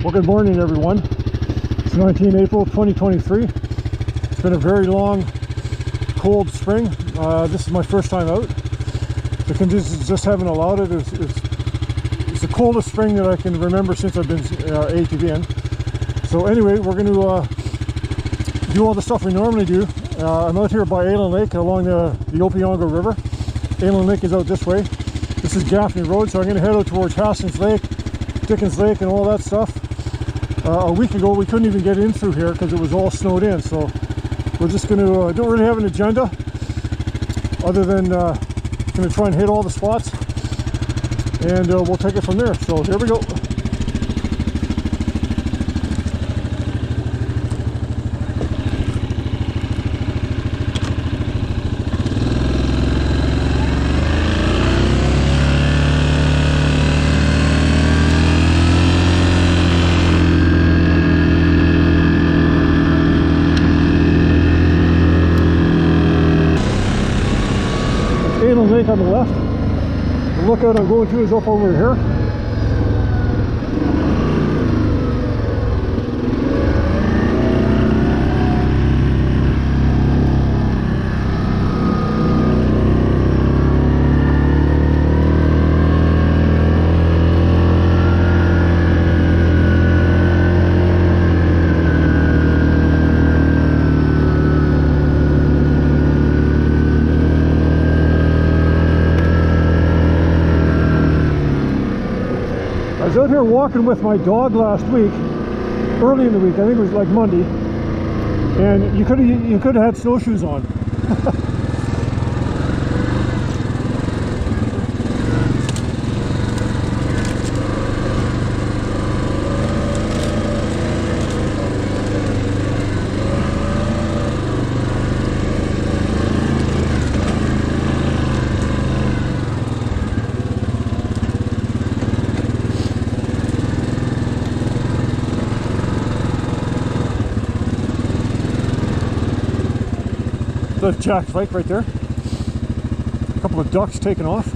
Well, good morning, everyone. It's 19 April 2023. It's been a very long, cold spring. This is my first time out. The conditions just haven't allowed it. It's the coldest spring that I can remember since I've been ATVing. So anyway, we're going to do all the stuff we normally do. I'm out here by Aylen Lake along the Opiongo River. Aylen Lake is out this way. This is Gaffney Road, so I'm going to head out towards Haskins Lake, Dickens Lake, and all that stuff. A week ago we couldn't even get in through here because it was all snowed in, so we're just going to don't really have an agenda other than going to try and hit all the spots, and we'll take it from there. So here we go. Aylen Lake on the left. The lookout I'm going to is up over here. I was out here walking with my dog last week, early in the week. I think it was like Monday, and you could have had snowshoes on. That's Jack's Lake right there. A couple of ducks taking off.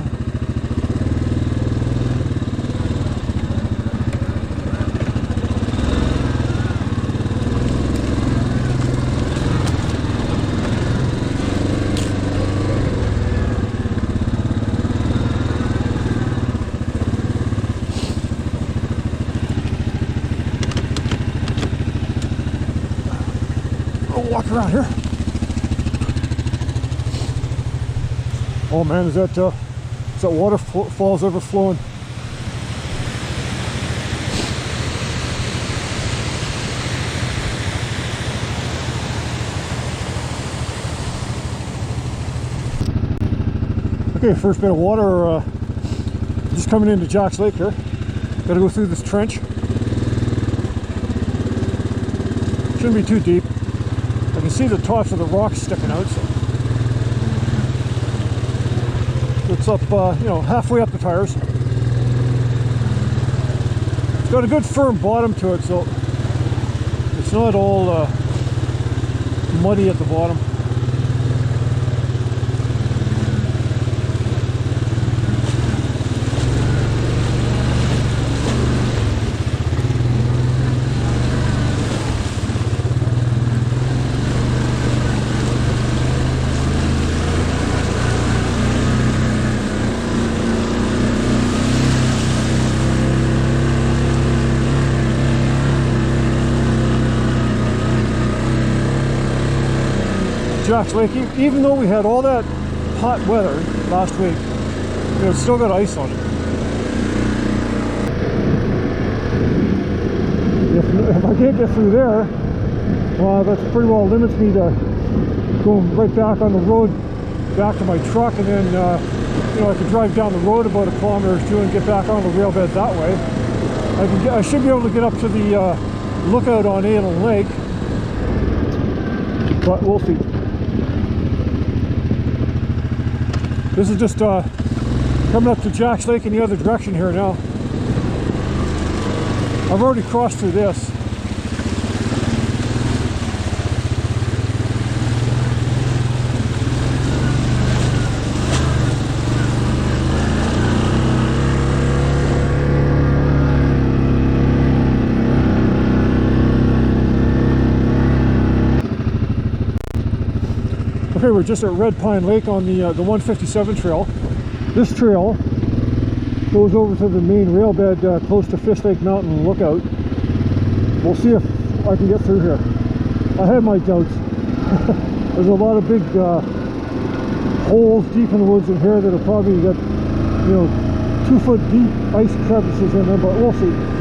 We'll walk around here. Oh man, is that waterfall's overflowing. Okay, first bit of water, just coming into Jack's Lake here. Gotta go through this trench. Shouldn't be too deep. I can see the tops of the rocks sticking out, so it's up, halfway up the tires. It's got a good firm bottom to it, so it's not all muddy at the bottom. Jack's Lake, even though we had all that hot weather last week, it's still got ice on it. If I can't get through there, well, that pretty well limits me to going right back on the road, back to my truck, and then I could drive down the road about a kilometer or two and get back on the rail bed that way. I should be able to get up to the lookout on Aylen Lake, but we'll see. This is just coming up to Jack's Lake in the other direction here now. I've already crossed through this. Okay, we're just at Red Pine Lake on the 157 trail. This trail goes over to the main rail bed close to Fish Lake Mountain Lookout. We'll see if I can get through here. I have my doubts. There's a lot of big holes deep in the woods in here that have probably got, you know, 2-foot deep ice crevices in them, but we'll see.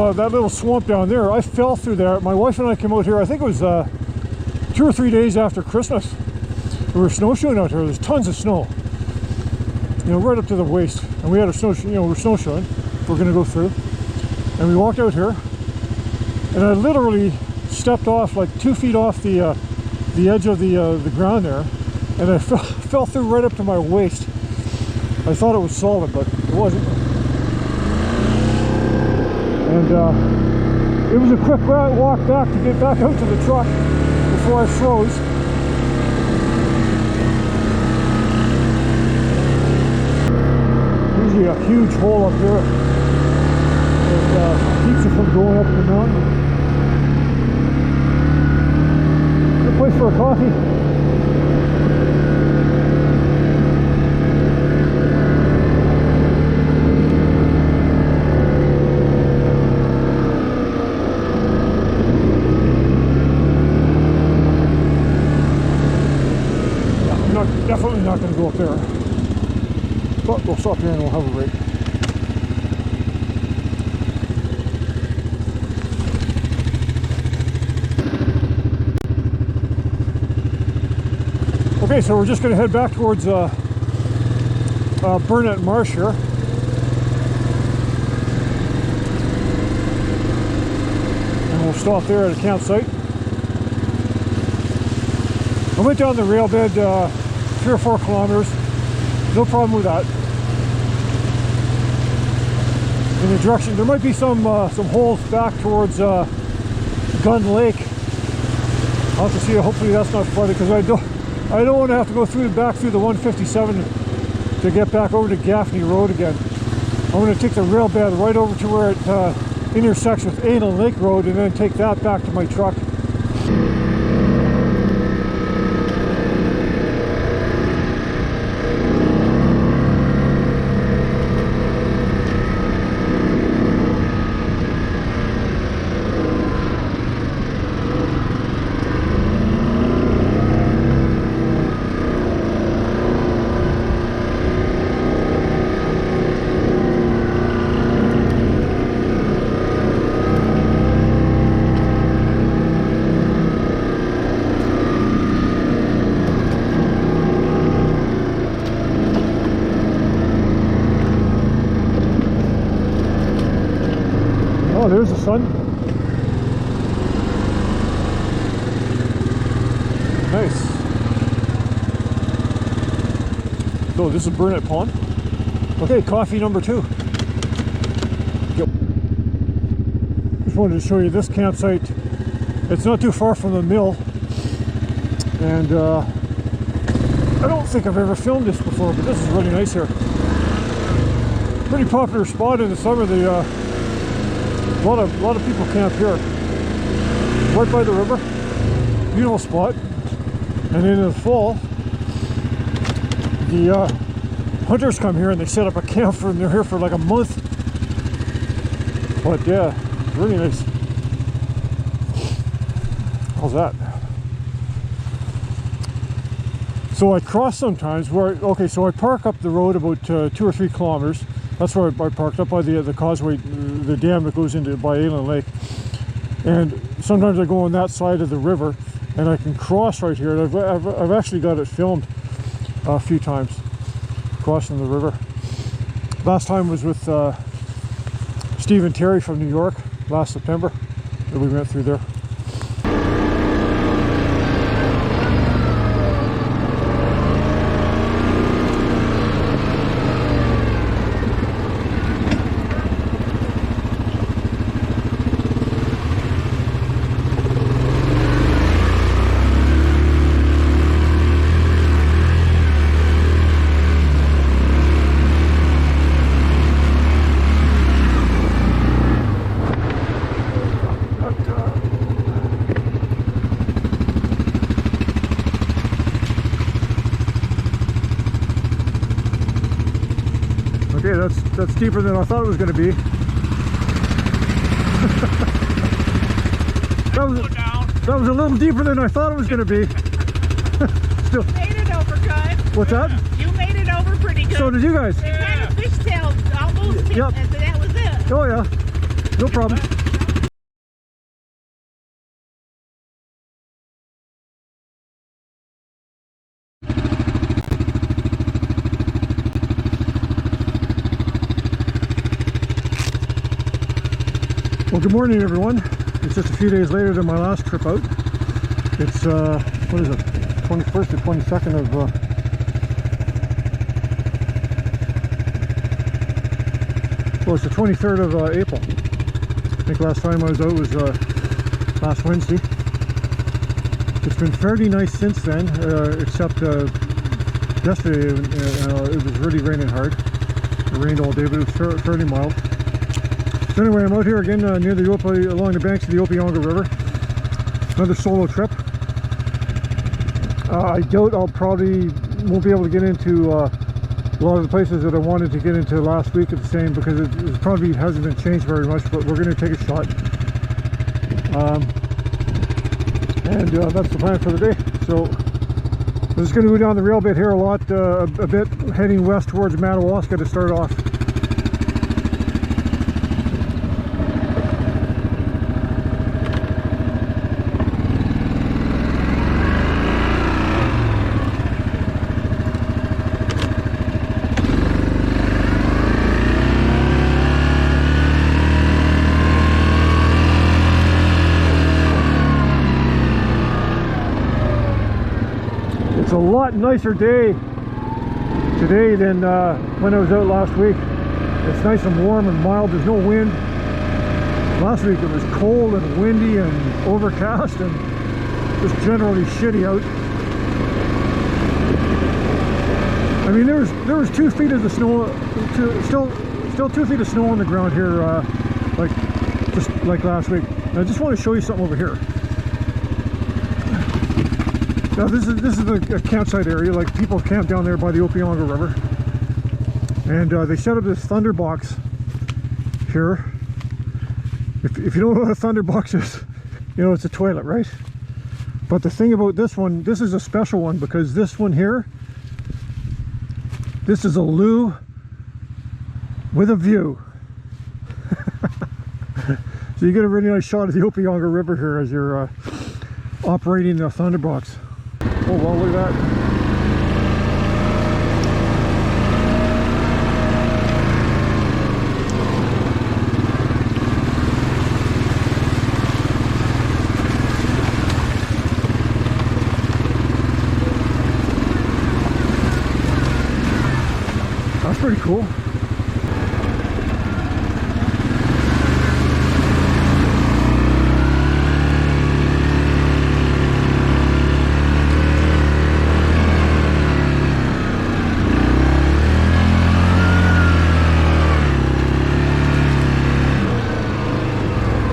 That little swamp down there, I fell through there. My wife and I came out here, I think it was 2 or 3 days after Christmas. We were snowshoeing out here. There's tons of snow, you know, right up to the waist. And we had a snowshoe, you know, we're snowshoeing. We're going to go through. And we walked out here, and I literally stepped off like 2 feet off the edge of the ground there, and I fell through right up to my waist. I thought it was solid, but it wasn't. And it was a quick walk back to get back out to the truck before I froze. Usually a huge hole up here that keeps you from going up the mountain. Good place for a coffee. Definitely not going to go up there, but we'll stop here and we'll have a break. Okay, so we're just going to head back towards Burnett Marsh here. And we'll stop there at a campsite. I went down the rail bed 3 or 4 kilometers, no problem with that. In the direction, there might be some holes back towards Gun Lake. I'll have to see. Hopefully that's not flooded, because I don't want to have to go back through the 157 to get back over to Gaffney Road again. I'm going to take the rail bed right over to where it intersects with Anal Lake Road, and then take that back to my truck. Oh, there's the sun. Nice. So this is Burnett Pond. Okay, coffee number 2. Yep. Just wanted to show you this campsite. It's not too far from the mill, and I don't think I've ever filmed this before, but this is really nice here. Pretty popular spot in the summer. A lot of people camp here, right by the river. Beautiful spot. And in the fall, the hunters come here and they set up a camp and they're here for like a month. But yeah, it's really nice. How's that? So I cross sometimes where, okay, so I park up the road about 2 or 3 kilometers. That's where I parked up by the causeway, the dam that goes into by Aylen Lake. And sometimes I go on that side of the river and I can cross right here. And I've actually got it filmed a few times, crossing the river. Last time was with Steve and Terry from New York last September that we went through there. Okay, that's deeper than I thought it was going to be. that was a little deeper than I thought it was going to be. Still. You made it over good. What's that? You made it over pretty good. So did you guys. You had a fishtail almost hit, yep. And that was it. Oh yeah, no problem. Well, good morning, everyone. It's just a few days later than my last trip out. It's, what is it, 21st or 22nd of, well, it's the 23rd of April. I think last time I was out was last Wednesday. It's been fairly nice since then, except yesterday it was really raining hard. It rained all day, but it was fairly mild. So anyway, I'm out here again near the along the banks of the Opionga River. Another solo trip. I doubt I'll probably won't be able to get into a lot of the places that I wanted to get into last week at the same, because it probably hasn't been changed very much, but we're going to take a shot. And that's the plan for the day. So I'm just going to go down the rail bit here a bit, heading west towards Madawaska to start off. It's a lot nicer day today than when I was out last week. It's nice and warm and mild. There's no wind. Last week it was cold and windy and overcast and just generally shitty out. I mean, there was 2 feet of the snow, still 2 feet of snow on the ground here, just like last week. And I just want to show you something over here. Now this is a campsite area. Like, people camp down there by the Opionga River, and they set up this thunderbox here. If you don't know what a thunderbox is, you know it's a toilet, right? But the thing about this one, this is a special one, because this one here, this is a loo with a view. So you get a really nice shot of the Opionga River here as you're operating the thunderbox. Oh, well, look at that. That's pretty cool.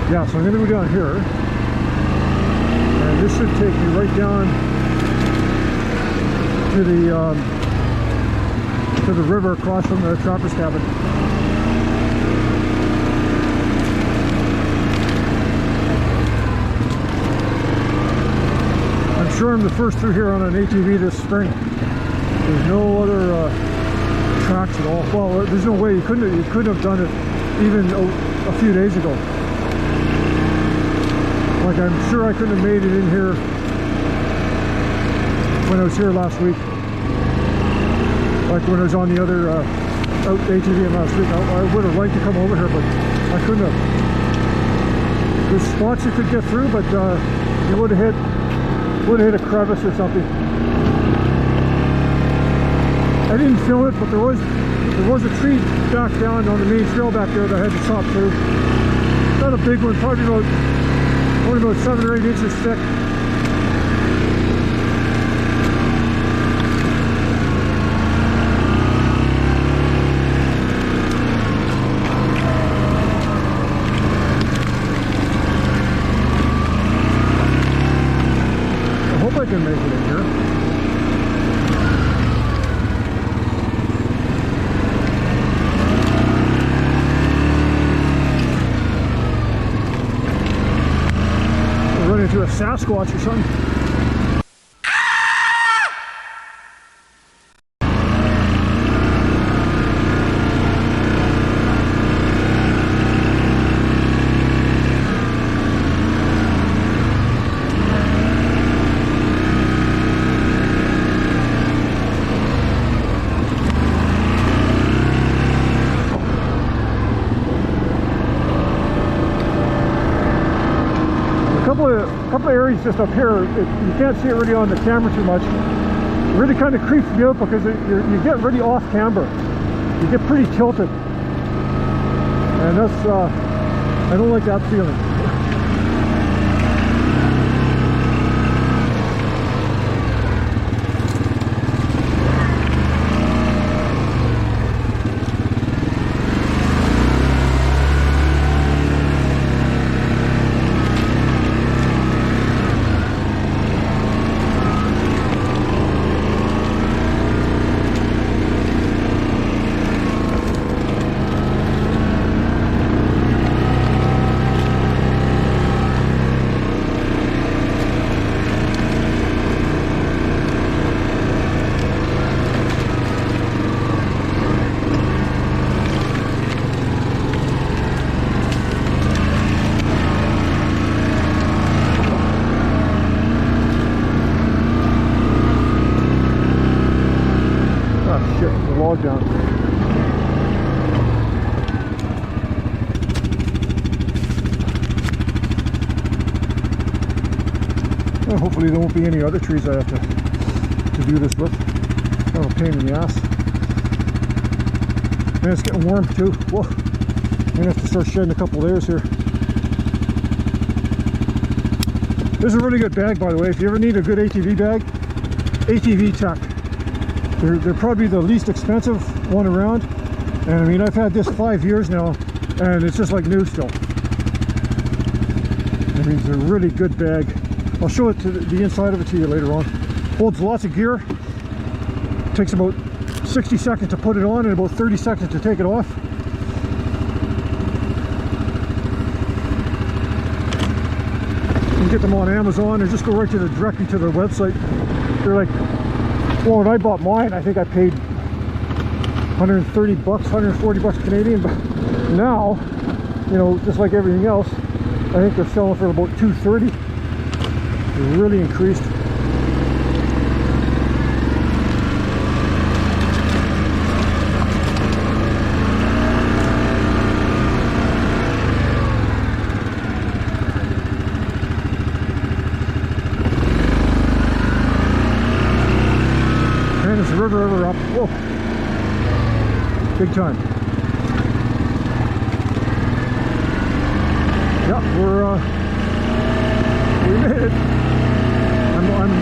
Yeah, so I'm going to go down here, and this should take me right down to the river across from the trapper's cabin. I'm sure I'm the first through here on an ATV this spring. There's no other tracks at all. Well, there's no way you couldn't have done it even a few days ago. Like, I'm sure I couldn't have made it in here when I was here last week. Like when I was on the other out ATV last week. I would have liked to come over here, but I couldn't have. There's spots you could get through, but you would have hit a crevice or something. I didn't film it, but there was a tree back down on the main trail back there that I had to chop through. Not a big one, probably only about 7 or 8 inches thick. I hope I can make it in here. Into a Sasquatch or something. A couple of areas just up here, you can't see it really on the camera too much. It really kind of creeps me out because you get really off camber. You get pretty tilted. And that's, I don't like that feeling. Down. Well, hopefully there won't be any other trees I have to do this with. Kind of a pain in the ass. And it's getting warm too. Whoa. I'm gonna have to start shedding a couple layers here. This is a really good bag, by the way. If you ever need a good ATV bag, ATV Tech. They're probably the least expensive one around, and I mean, I've had this 5 years now and it's just like new still. I mean, it's a really good bag. I'll show it to the inside of it to you later on. Holds lots of gear. Takes about 60 seconds to put it on and about 30 seconds to take it off. You can get them on Amazon or just go right directly to their website. They're like, well, when I bought mine, I think I paid 130 bucks, 140 bucks Canadian, but now, you know, just like everything else, I think they're selling for about 230. They're really increased. And is the river ever up? Whoa. Big time. Yeah, we made it.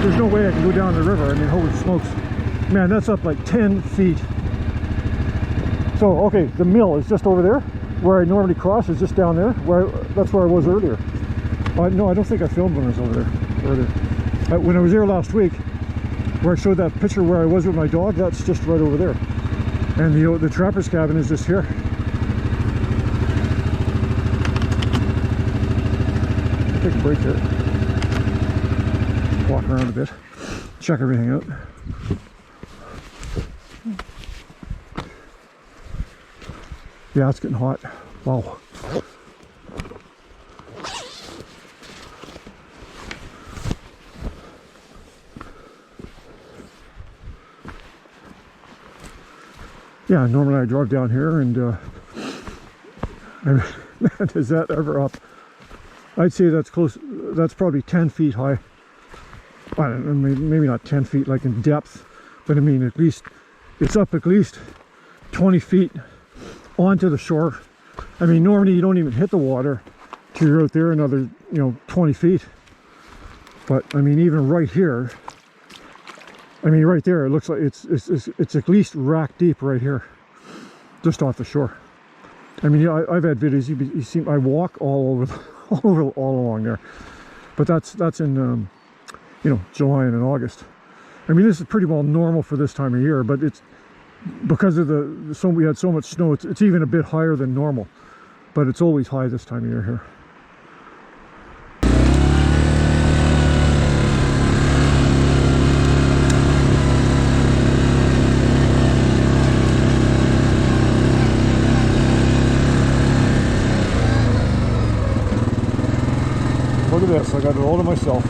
There's no way I can go down the river. I mean, holy smokes. Man, that's up like 10 feet. So, okay, the mill is just over there. Where I normally cross is just down there. That's where I was earlier. No, I don't think I filmed when I was over there earlier. When I was there last week, where I showed that picture where I was with my dog, that's just right over there. And the trapper's cabin is just here. Take a break here. Walk around a bit. Check everything out. Yeah, it's getting hot. Wow. Yeah, normally I drive down here and man, is that ever up? I'd say that's close, that's probably 10 feet high. I don't know, maybe not 10 feet like in depth, but I mean at least, it's up at least 20 feet onto the shore. I mean normally you don't even hit the water till you're out there another, 20 feet. But I mean even right here, I mean right there it looks like it's at least rack deep right here, just off the shore. I mean I've had videos, you see I walk all along there, but that's in July and in August. I mean this is pretty well normal for this time of year, but it's because of we had so much snow, it's even a bit higher than normal, but it's always high this time of year here. Look at this, I got it all to myself.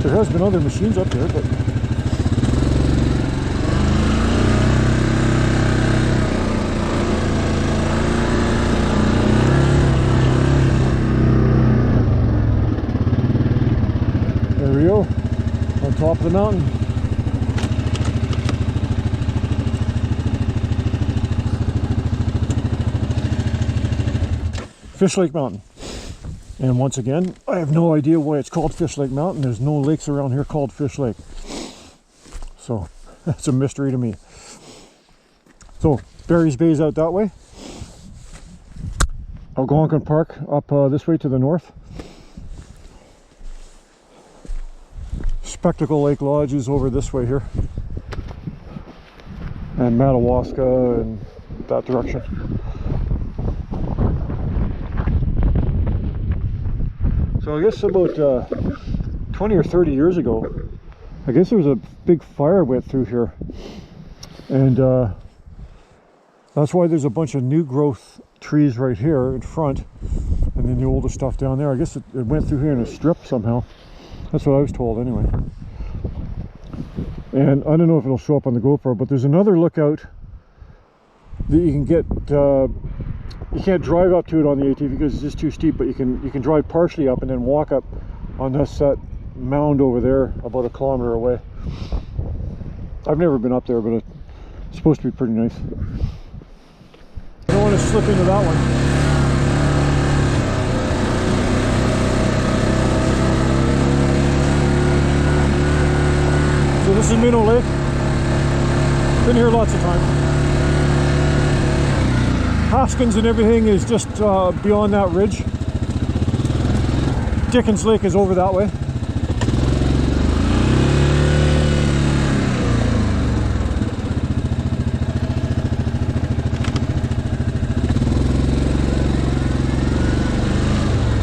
There has been other machines up there, but there we go, on top of the mountain. Fish Lake Mountain. And once again, I have no idea why it's called Fish Lake Mountain. There's no lakes around here called Fish Lake. So, that's a mystery to me. So, Barry's Bay's out that way. Algonquin Park up this way to the north. Spectacle Lake Lodge is over this way here. And Madawaska and that direction. So I guess about 20 or 30 years ago, I guess there was a big fire went through here, and that's why there's a bunch of new growth trees right here in front, and then the older stuff down there. I guess it went through here in a strip somehow. That's what I was told anyway. And I don't know if it'll show up on the GoPro, but there's another lookout that you can get. You can't drive up to it on the ATV because it's just too steep, but you can drive partially up and then walk up on this mound over there about 1 kilometer away. I've never been up there, but it's supposed to be pretty nice. I don't want to slip into that one. So this is Minnow Lake. Been here lots of times. Haskins and everything is just beyond that ridge. Dickens Lake is over that way.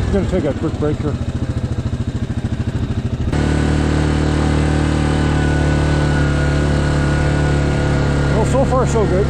I'm going to take a quick break here. Well, so far so good.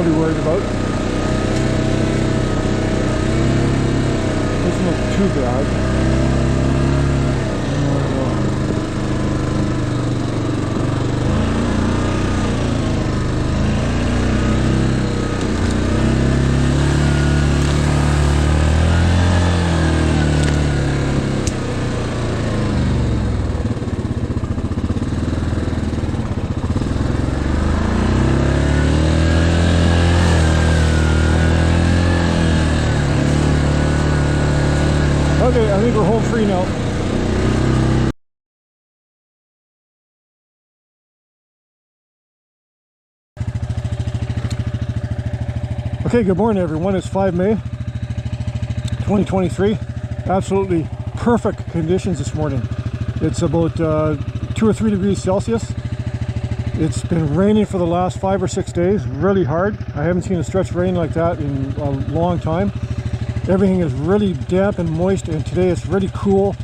really worried about. Doesn't look too bad. Okay, I think we're home free now. Okay, good morning everyone. It's 5 May 2023. Absolutely perfect conditions this morning. It's about 2 or 3 degrees Celsius. It's been raining for the last 5 or 6 days, really hard. I haven't seen a stretch of rain like that in a long time. Everything is really damp and moist, and today it's really cool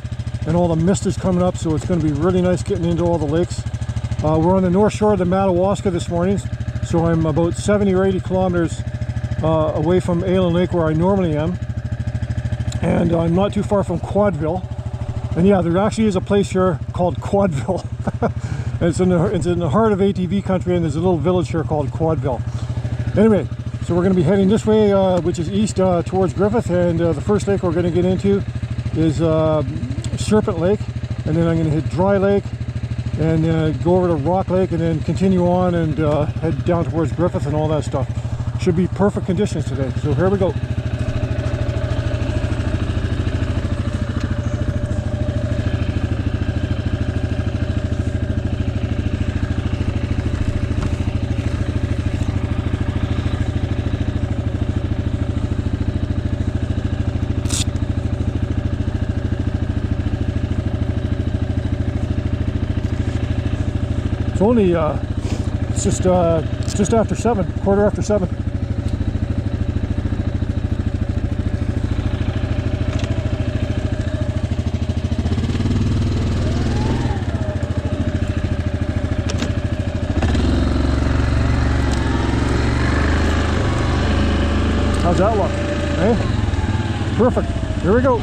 and all the mist is coming up, so it's going to be really nice getting into all the lakes. We're on the north shore of the Madawaska this morning, so I'm about 70 or 80 kilometers away from Aylen Lake where I normally am, and I'm not too far from Quadville. And yeah, there actually is a place here called Quadville. It's in the heart of ATV country, and there's a little village here called Quadville. Anyway, so we're going to be heading this way, which is east towards Griffith, and the first lake we're going to get into is Serpent Lake, and then I'm going to hit Dry Lake and go over to Rock Lake and then continue on and head down towards Griffith and all that stuff. Should be perfect conditions today, so here we go. It's only it's just after 7, quarter after 7. How's that look? Eh? Perfect. Here we go.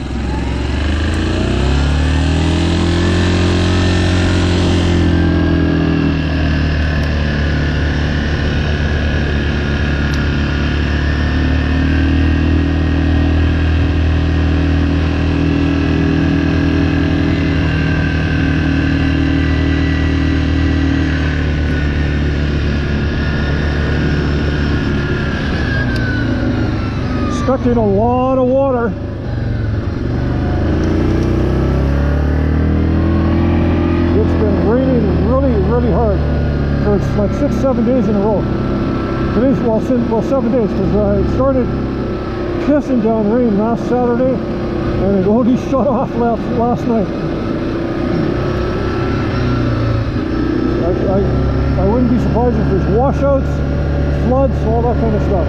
Stuck in a lot of water. It's been raining really hard. So it's like 6-7 days in a row. Today's, well 7 days, because it started pissing down rain last Saturday and it only shut off last night. I wouldn't be surprised if there's washouts, floods, all that kind of stuff.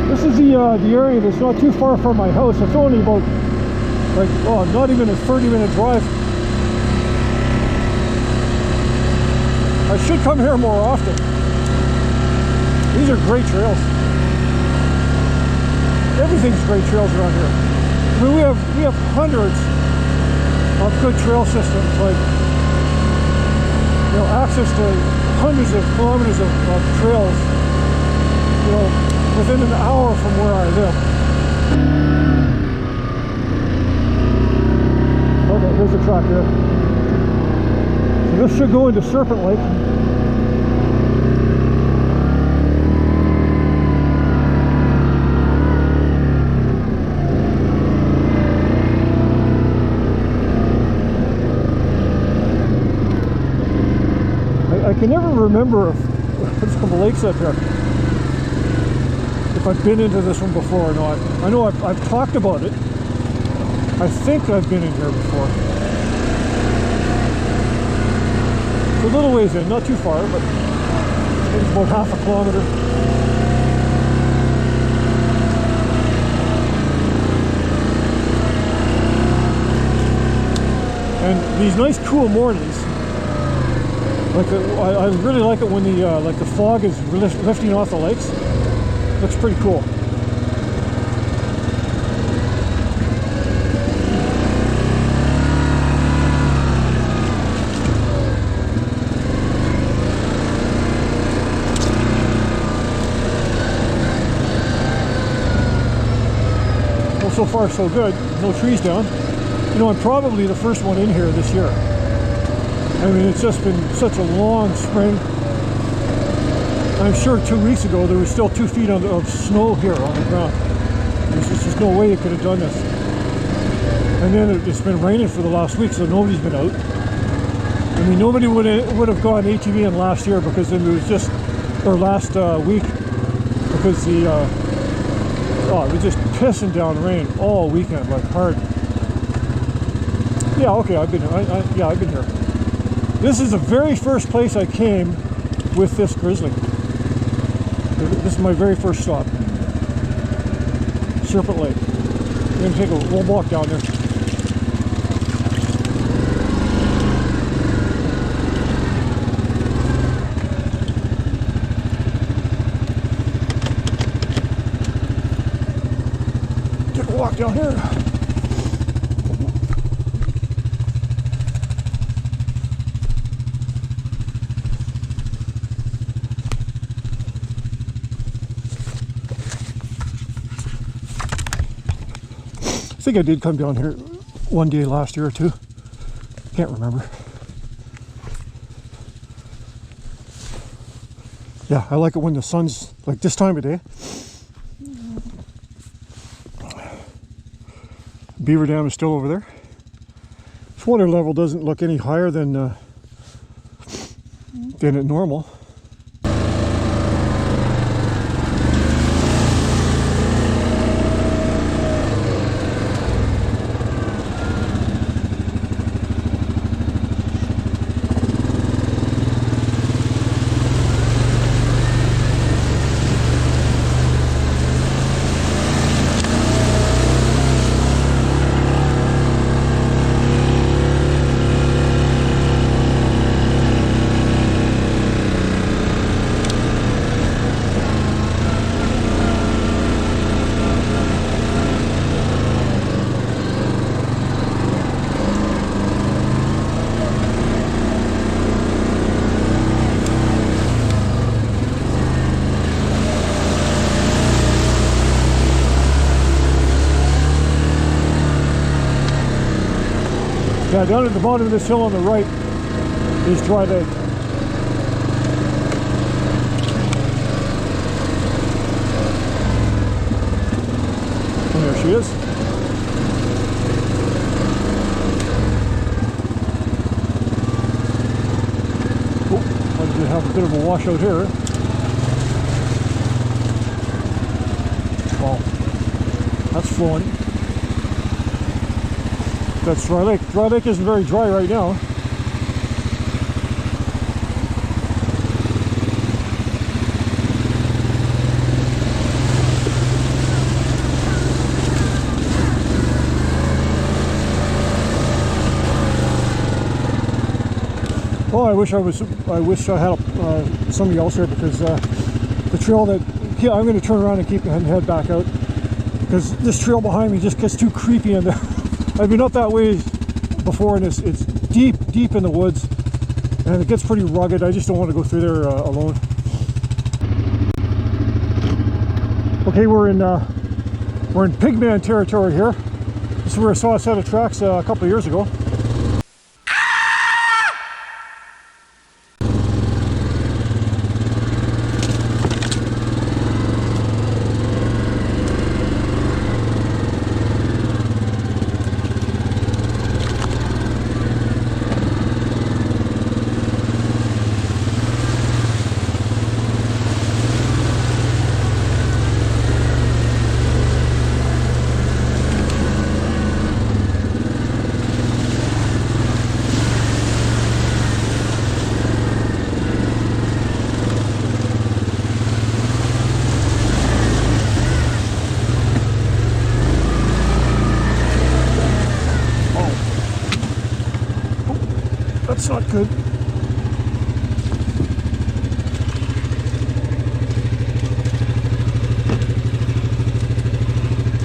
This is the area that's not too far from my house. It's only about, like, oh, not even a 30-minute drive. I should come here more often. These are great trails. Everything's great trails around here. I mean, we have hundreds of good trail systems, like, you know, access to hundreds of kilometers of trails, you know, within an hour from where I live. Okay, here's the track here. So this should go into Serpent Lake. I can never remember if there's some lakes up here. If I've been into this one before or not. I know I've talked about it. I think I've been in here before. It's a little ways in, not too far, but it's about half a kilometer. And these nice cool mornings, I really like it when the fog is lifting off the lakes. Looks pretty cool. Well, so far so good. No trees down. You know, I'm probably the first one in here this year. I mean, it's just been such a long spring. I'm sure 2 weeks ago there was still 2 feet of snow here on the ground. There's just no way you could have done this. And then it's been raining for the last week, so nobody's been out. I mean, nobody would have gone ATV in last year because it was just, or last week, because it was just pissing down rain all weekend, like hard. Yeah, okay, I've been here. This is the very first place I came with this Grizzly. This is my very first stop. Serpent Lake. We're gonna take we'll walk down there. Take a walk down here. I think I did come down here one day last year or two. Can't remember. Yeah, I like it when the sun's like this time of day. Beaver Dam is still over there. This water level doesn't look any higher than it normal. Yeah, down at the bottom of this hill on the right is Dry Lake. And there she is. Oh, I did have a bit of a washout here. Wow, that's flowing. That's Dry Lake. Dry Lake isn't very dry right now. Oh, I wish I had somebody else here, because the trail that I'm going to turn around and head back out, because this trail behind me just gets too creepy, and I've been up that way before, and it's deep in the woods, and it gets pretty rugged. I just don't want to go through there alone. Okay, we're in Pigman territory here. This is where I saw a set of tracks a couple of years ago. good.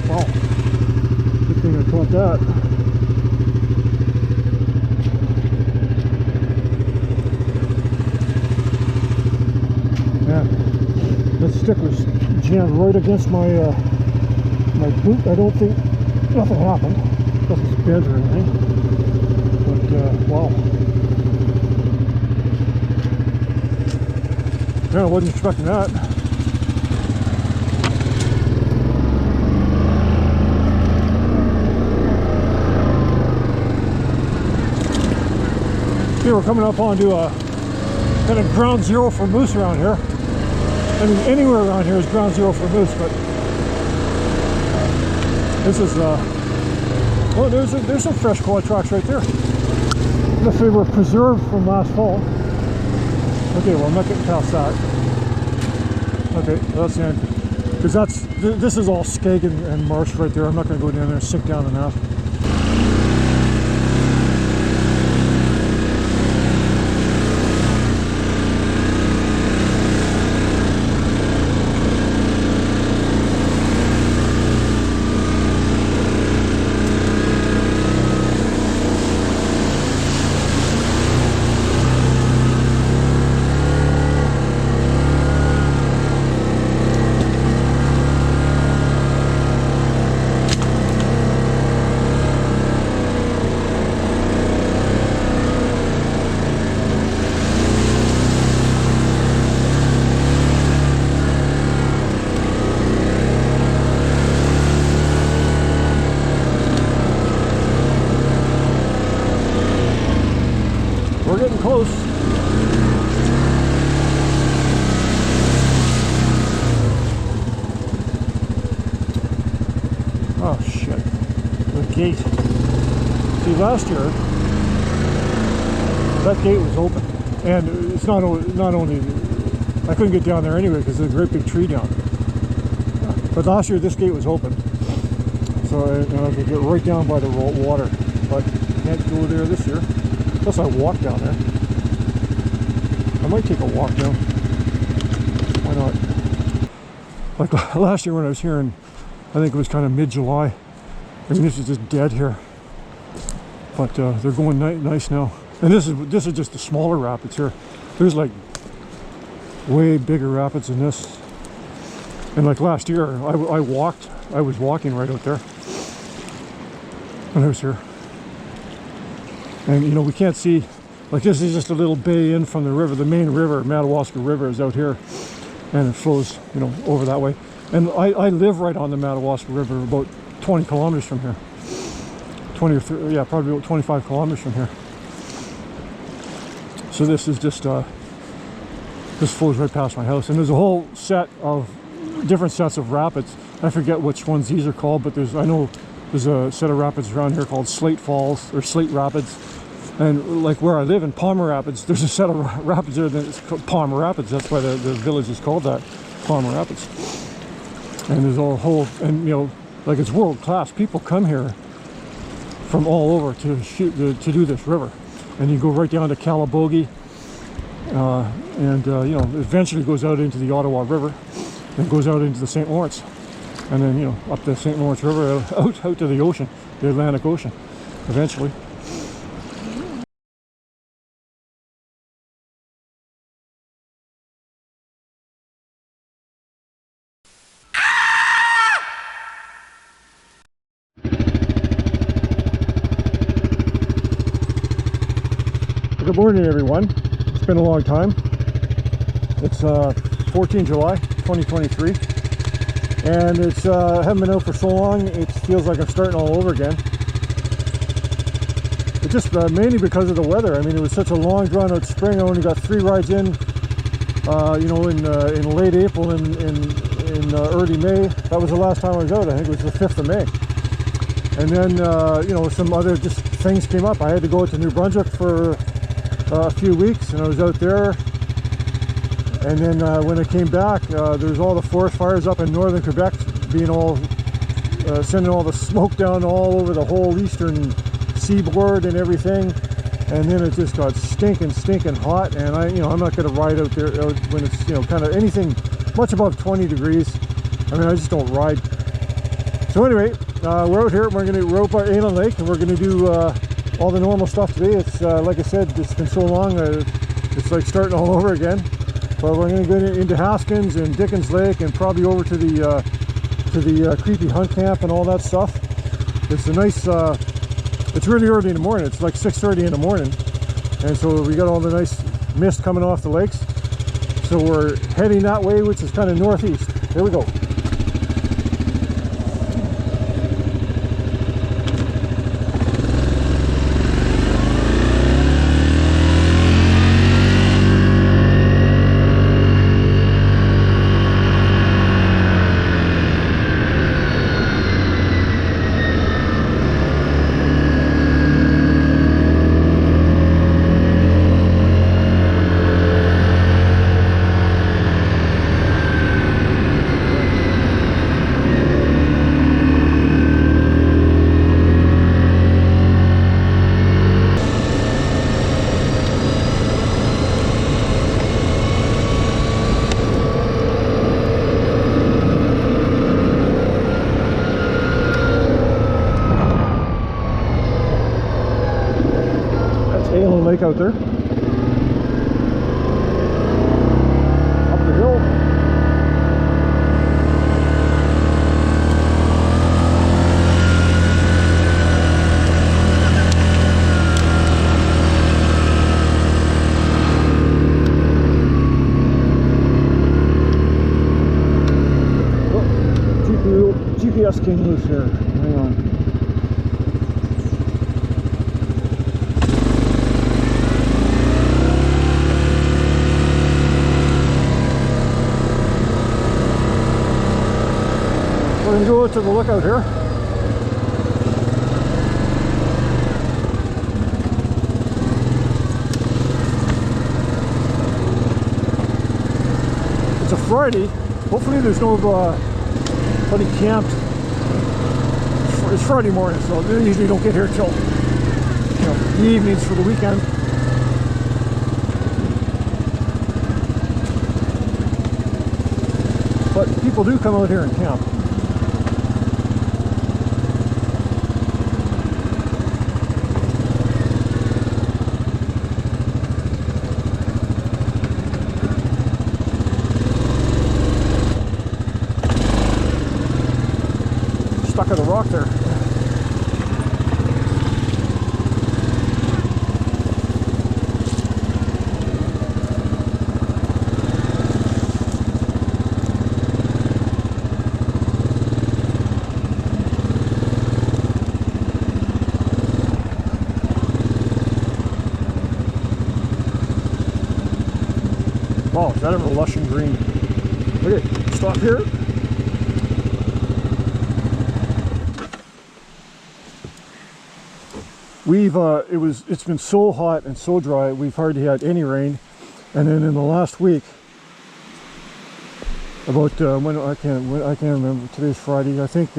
Wow. Good thing I caught that. Yeah. That stick was jammed right against my my boot. I don't think nothing happened. Nothing's bent or anything. But wow. Yeah, I wasn't expecting that. Okay, we're coming up onto a kind of ground zero for moose around here. I mean, anywhere around here is ground zero for moose, but this is oh, there's some fresh quad tracks right there. If they were preserved from last fall. Okay, well, I'm not getting past that. Okay, well, that's the end. Because this is all skeg and marsh right there. I'm not going to go down there and sink down in that. We're getting close. Oh shit. The gate. See, last year that gate was open. And it's not only I couldn't get down there anyway because there's a great big tree down there. But last year this gate was open. So I could get right down by the water. But can't go there this year. Plus I walk down there. I might take a walk down. Why not? Like last year when I was here, and I think it was kind of mid-July. I mean, this is just dead here. But they're going nice now. And this is just the smaller rapids here. There's like way bigger rapids than this. And like last year, I was walking right out there when I was here. And you know, we can't see, like this is just a little bay in from the river. The main river, Madawaska River, is out here. And it flows, you know, over that way. And I live right on the Madawaska River, about 20 kilometers from here. 20 or 30, yeah, probably about 25 kilometers from here. So this is just, this flows right past my house. And there's a whole set of, different sets of rapids. I forget which ones these are called, but I know there's a set of rapids around here called Slate Falls, or Slate Rapids. And like where I live in Palmer Rapids, there's a set of rapids there that's called Palmer Rapids. That's why the village is called that, Palmer Rapids. And there's a whole, and you know, like it's world class. People come here from all over to do this river. And you go right down to Calabogie, and you know, eventually goes out into the Ottawa River, and goes out into the St. Lawrence, and then you know, up the St. Lawrence River, out to the ocean, the Atlantic Ocean, eventually. Good morning, everyone. It's been a long time. It's 14 July 2023, and it's haven't been out for so long. It feels like I'm starting all over again. It's just mainly because of the weather. I mean, it was such a long, drawn-out spring. I only got 3 rides in, you know, in late April and in early May. That was the last time I was out. I think it was the 5th of May. And then you know, some other just things came up. I had to go to New Brunswick for a few weeks, and I was out there, and then when I came back, there was all the forest fires up in northern Quebec being all sending all the smoke down all over the whole eastern seaboard and everything, and then it just got stinking hot, and I'm not going to ride out there when it's kind of anything much above 20 degrees. I mean, I just don't ride. So anyway, we're out here. We're out by Aylen Lake, and we're going to do all the normal stuff today. It's like I said, it's been so long. It's like starting all over again. But we're going to go into Haskins and Dickens Lake, and probably over to the creepy hunt camp and all that stuff. It's a nice. It's really early in the morning. It's like 6:30 in the morning, and so we got all the nice mist coming off the lakes. So we're heading that way, which is kind of northeast. Here we go. Aylen Lake out there. Up the hill. Oh, GPS came loose here. Hang on. We're going to go to the lookout here. It's a Friday. Hopefully there's nobody camped. It's Friday morning, so they usually don't get here till the evenings for the weekend. But people do come out here and camp. Stuck at a rock there. Wow, is that ever lush and green? Okay, stop here. It's been so hot and so dry, we've hardly had any rain. And then in the last week, about I can't remember, today's Friday, I think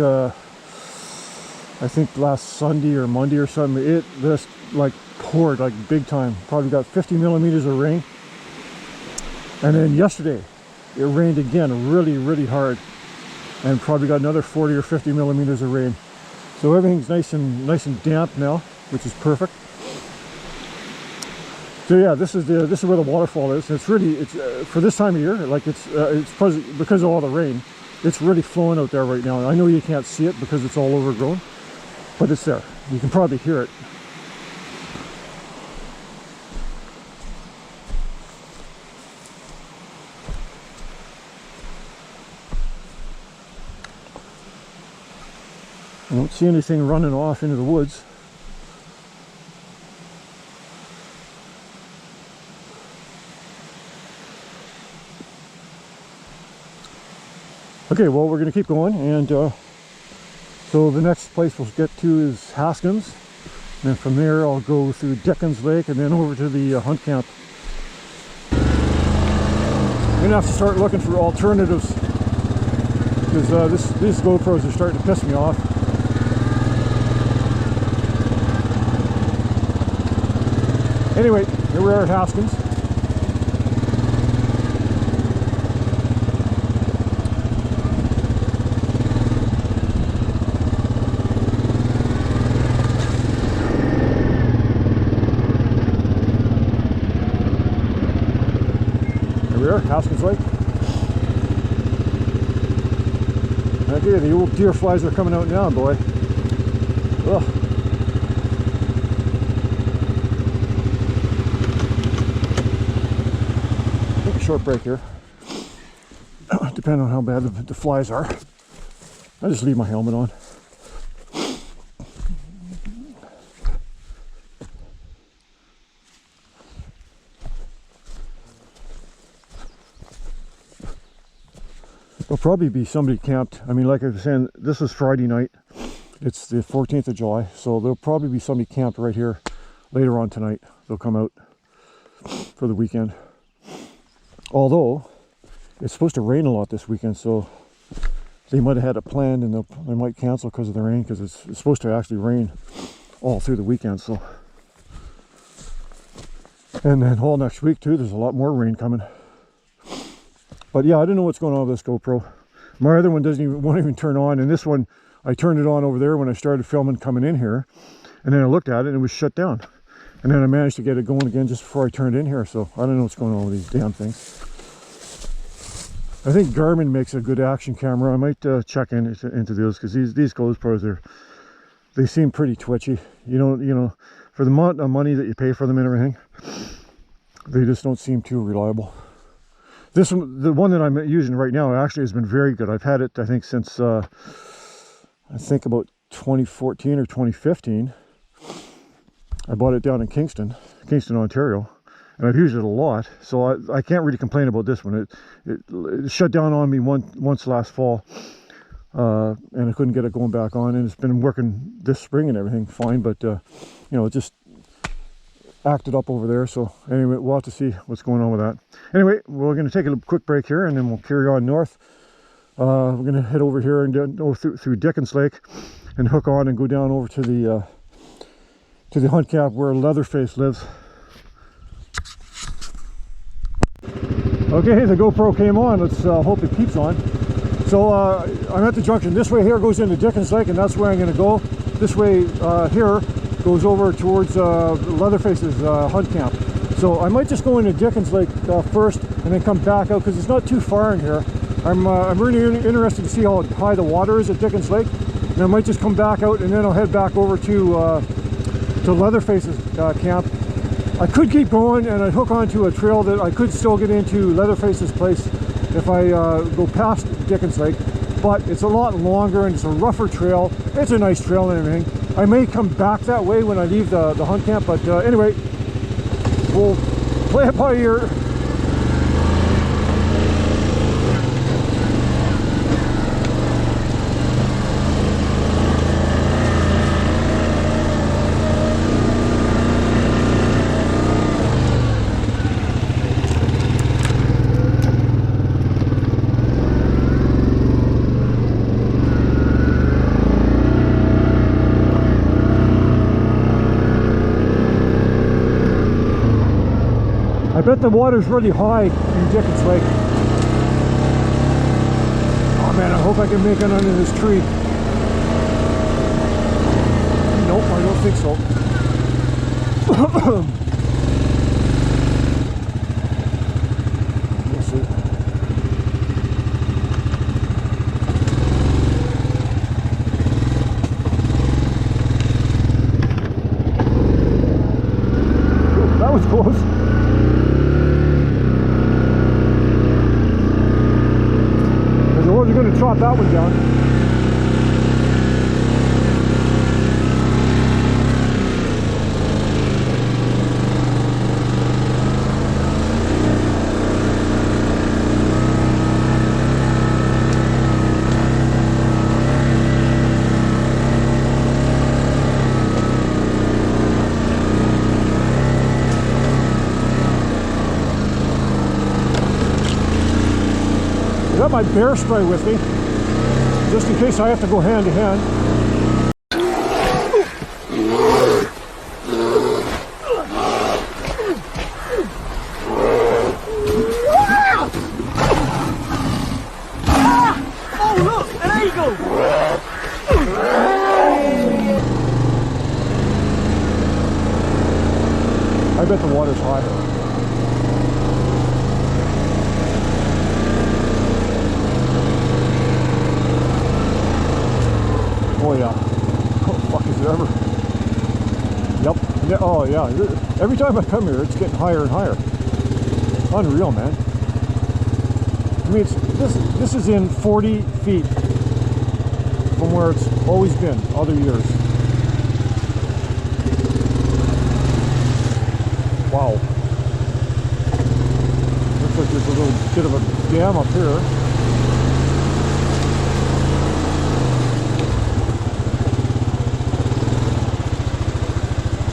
last Sunday or Monday or something, it just like poured like big time. Probably got 50 millimeters of rain. And then yesterday it rained again really hard, and probably got another 40 or 50 millimeters of rain. So everything's nice and damp now, which is perfect. So yeah, this is where the waterfall is. It's for this time of year, like it's because of all the rain, it's really flowing out there right now. I know you can't see it because it's all overgrown, but it's there. You can probably hear it. I don't see anything running off into the woods. Okay, well, we're going to keep going, and so the next place we'll get to is Haskins, and then from there I'll go through Dickens Lake and then over to the hunt camp. I'm going to have to start looking for alternatives, because these GoPros are starting to piss me off. Anyway, Here we are at Haskins. Here we are, Haskins Lake. Okay, the old deer flies are coming out now, boy. Ugh. Take a short break here. Depending on how bad the flies are. I just leave my helmet on. There'll probably be somebody camped. I mean, like I was saying, this is Friday night. It's the 14th of July, so there'll probably be somebody camped right here later on tonight. They'll come out for the weekend. Although, it's supposed to rain a lot this weekend, so they might have had it planned and they might cancel because of the rain, because it's supposed to actually rain all through the weekend. So, and then all next week too, there's a lot more rain coming. But yeah, I don't know what's going on with this GoPro. My other one won't even turn on, and this one, I turned it on over there when I started filming coming in here, and then I looked at it and it was shut down. And then I managed to get it going again just before I turned in here, so I don't know what's going on with these damn things. I think Garmin makes a good action camera. I might check into those, because these GoPros, they seem pretty twitchy. You know, for the amount of money that you pay for them and everything, they just don't seem too reliable. This one, the one that I'm using right now, actually has been very good. I've had it, I think, since I think about 2014 or 2015. I bought it down in Kingston, Ontario, and I've used it a lot. So I can't really complain about this one. It shut down on me once last fall, and I couldn't get it going back on. And it's been working this spring and everything fine, but you know, it just acted up over there. So anyway, we'll have to see what's going on with that. Anyway, we're going to take a quick break here, and then we'll carry on north. We're going to head over here and go through Dickens Lake and hook on and go down over to the hunt camp where Leatherface lives. Okay, the GoPro came on. Let's hope it keeps on. So I'm at the junction. This way here goes into Dickens Lake, and that's where I'm going to go. This way here goes over towards Leatherface's hunt camp. So I might just go into Dickens Lake first, and then come back out, because it's not too far in here. I'm really interested to see how high the water is at Dickens Lake, and I might just come back out, and then I'll head back over to Leatherface's camp. I could keep going, and I'd hook onto a trail that I could still get into Leatherface's place if I go past Dickens Lake, but it's a lot longer and it's a rougher trail. It's a nice trail and everything. I may come back that way when I leave the hunt camp, but anyway, we'll play it by ear. I bet the water's really high in Dickens Lake. Oh man, I hope I can make it under this tree. Nope, I don't think so. We'll see. Ooh, that was close. We're going to chop that one down. I got my bear spray with me, just in case I have to go hand to hand. Oh yeah, every time I come here, it's getting higher and higher. Unreal, man. I mean, this is in 40 feet from where it's always been other years. Wow. Looks like there's a little bit of a dam up here.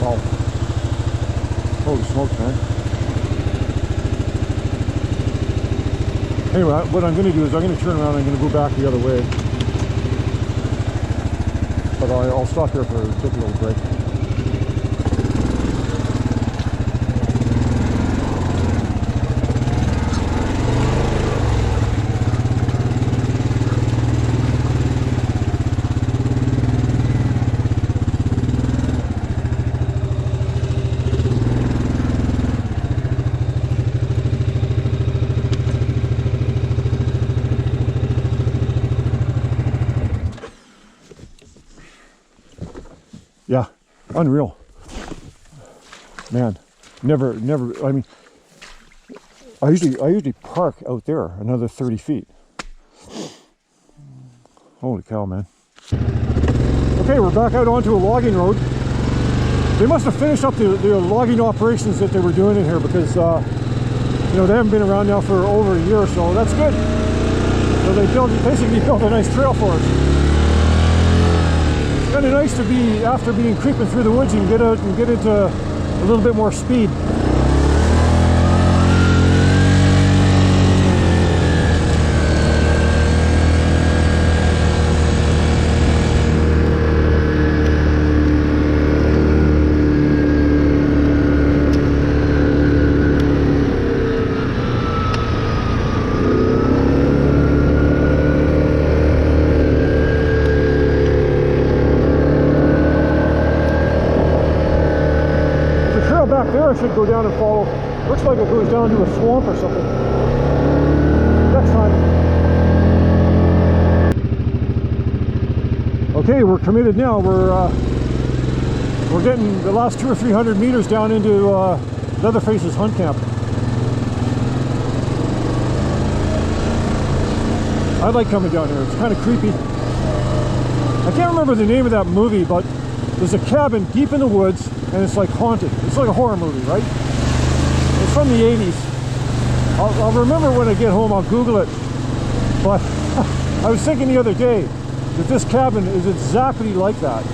Wow. Holy smokes, man. Anyway, what I'm going to do is I'm going to turn around and I'm going to go back the other way. But I'll stop here for take a little break. Yeah, unreal, man. Never. I mean, I usually park out there another 30 feet. Holy cow, man. Okay, we're back out onto a logging road. They must have finished up the logging operations that they were doing in here because you know, they haven't been around now for over a year, so that's good. So they basically built a nice trail for us. Kind of nice to be, after being creeping through the woods, you can get out and get into a little bit more speed. Should go down and follow. Looks like it goes down to a swamp or something. Next time. Okay, we're committed now. We're getting the last 200 or 300 meters down into Leatherface's hunt camp. I like coming down here. It's kind of creepy. I can't remember the name of that movie, but there's a cabin deep in the woods and it's like haunted. It's like a horror movie, right? It's from the 80s. I'll remember when I get home, I'll Google it. But I was thinking the other day that this cabin is exactly like that.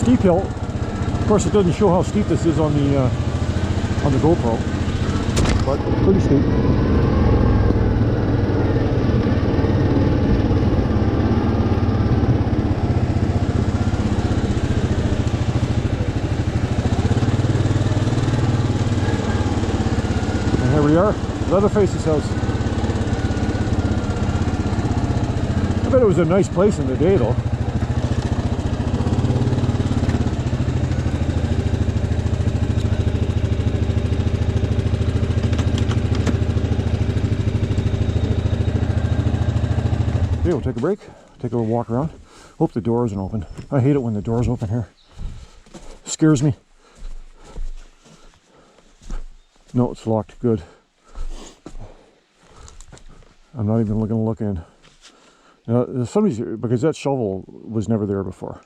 Steep hill. Of course, it doesn't show how steep this is on the GoPro, but pretty steep. And here we are, Leatherface's house. I bet it was a nice place in the day, though. Okay, we'll take a break, take a little walk around. Hope the door isn't open. I hate it when the door's open here. Scares me. No, it's locked. Good. I'm not even going to look in. Now, somebody's here because that shovel was never there before.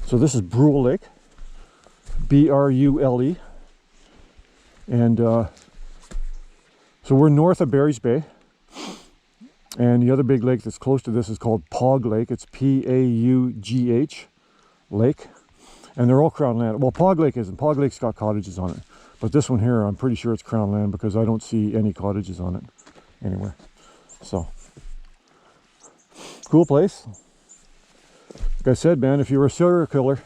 So this is Brule Lake, B-R-U-L-E, and so we're north of Barry's Bay, and the other big lake that's close to this is called Pog Lake. It's P-A-U-G-H Lake, and they're all Crown land. Well, Pog Lake isn't. Pog Lake's got cottages on it, but this one here, I'm pretty sure it's Crown land because I don't see any cottages on it anywhere. So, cool place. Like I said, man, if you're a serial killer,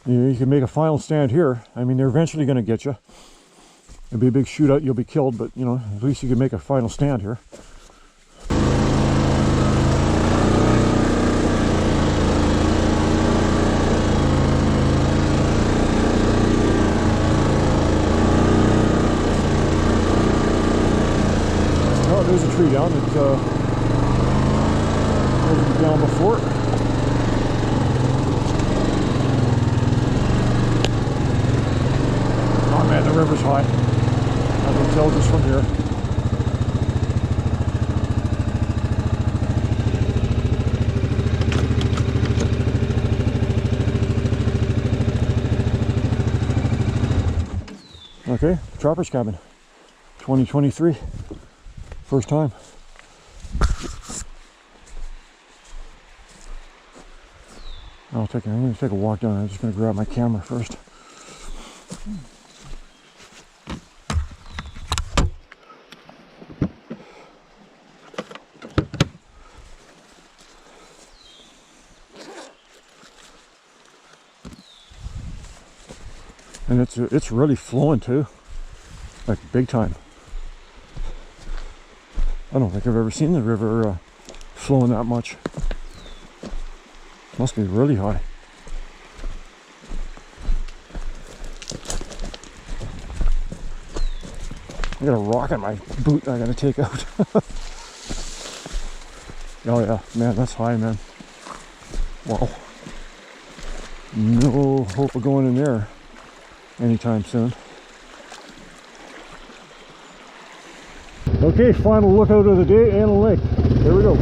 you can make a final stand here. I mean, they're eventually going to get you. It'll be a big shootout, you'll be killed, but, you know, at least you can make a final stand here. tree down that wasn't down before. Oh man, the river's high. I can tell just from here. Okay, Trapper's Cabin, 2023, first time. I'm going to take a walk down. I'm just going to grab my camera first. And it's really flowing too, like big time. I don't think I've ever seen the river flowing that much. Must be really high. I got a rock in my boot I gotta take out. Oh yeah, man, that's high, man. Wow. No hope of going in there anytime soon. Okay, final lookout of the day, Anna Lake. Here we go.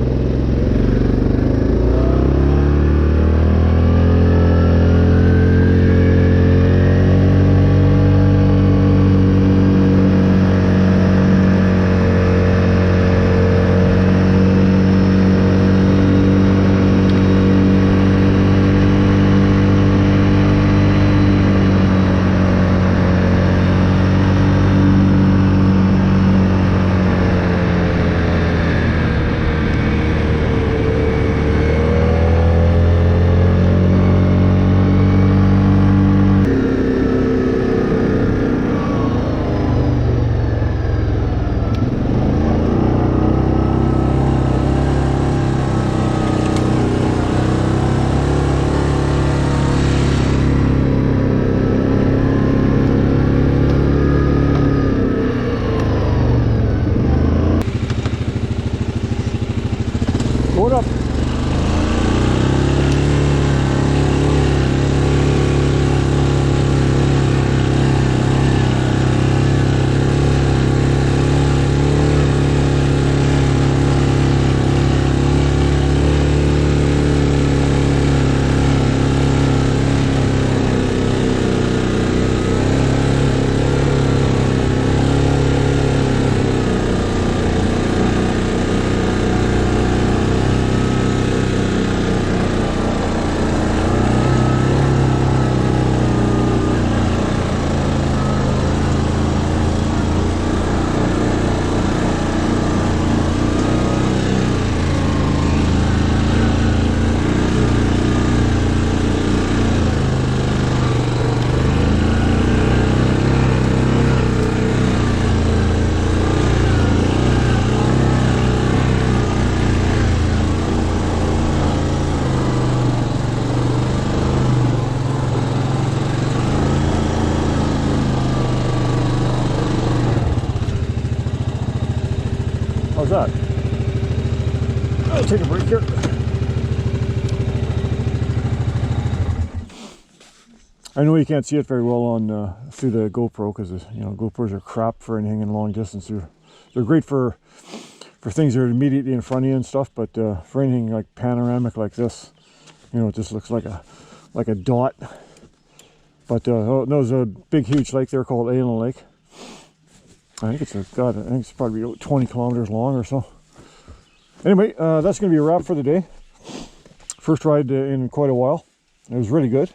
Hold up. How's that? I'll take a break here. I know you can't see it very well on through the GoPro because GoPros are crap for anything in long distance. They're great for things that are immediately in front of you and stuff, but for anything like panoramic like this, it just looks like a dot. But there's a big huge lake there called Anna Lake. I think it's probably 20 kilometers long or so. Anyway, that's going to be a wrap for the day. First ride in quite a while. It was really good.